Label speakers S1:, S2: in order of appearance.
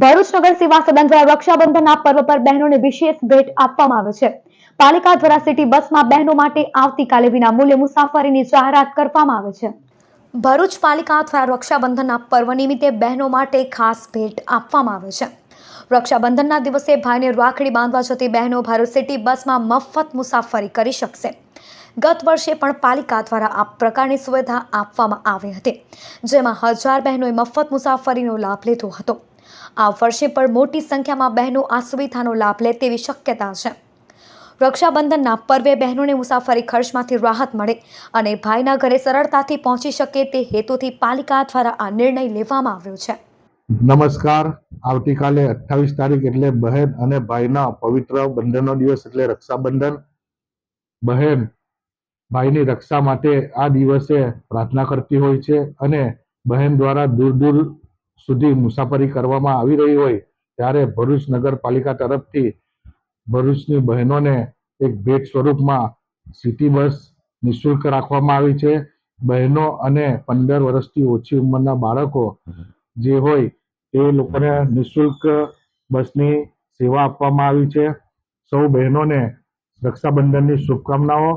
S1: ભરૂચ નગર સેવા સદન દ્વારા રક્ષાબંધનના પર્વ પર બહેનોને વિશેષ ભેટ આપવામાં આવે છે. પાલિકા દ્વારા સિટી બસમાં બહેનો માટે આવતીકાલે વિનામૂલ્યે મુસાફરીની જાહેરાત કરવામાં આવે છે. ભરૂચ પાલિકા દ્વારા રક્ષાબંધનના પર્વ નિમિત્તે બહેનો માટે ખાસ ભેટ આપવામાં આવે છે. રક્ષાબંધનના દિવસે ભાઈને રાખડી બાંધવા જતી બહેનો ભરૂચ સિટી બસમાં મફત મુસાફરી કરી શકશે. ગત વર્ષે પણ પાલિકા દ્વારા આ પ્રકારની સુવિધા આપવામાં આવી હતી, જેમાં 1000 બહેનોએ મફત મુસાફરીનો લાભ લીધો હતો. આ વર્ષે પણ મોટી સંખ્યામાં બહેનો આ સુવિધાનો લાભ લે તેવી શક્યતા છે. રક્ષાબંધનના પર્વે બહેનોને મુસાફરી ખર્ચમાંથી રાહત મળે અને ભાઈના ઘરે સરળતાથી પહોંચી શકે તે હેતુથી પાલિકા દ્વારા આ નિર્ણય લેવામાં આવ્યો છે.
S2: નમસ્કાર. આવતીકાલે 28 તારીખ એટલે બહેન અને ભાઈના પવિત્ર બંધનનો દિવસ એટલે રક્ષાબંધન. બહેન ભાઈની રક્ષા માટે આ દિવસે પ્રાર્થના કરતી હોય છે અને બહેન દ્વારા દૂર દૂર સુધી મુસાફરી કરવામાં આવી રહી હોય ત્યારે ભરૂચ નગરપાલિકા તરફથી ભરૂચની બહેનોને એક ભેટ સ્વરૂપમાં સિટી બસ નિઃશુલ્ક રાખવામાં આવી છે. બહેનો અને 15 વર્ષથી ઓછી ઉંમરના બાળકો જે હોય એ લોકોને નિઃશુલ્ક બસની સેવા આપવામાં આવી છે. સૌ બહેનોને રક્ષાબંધનની શુભકામનાઓ.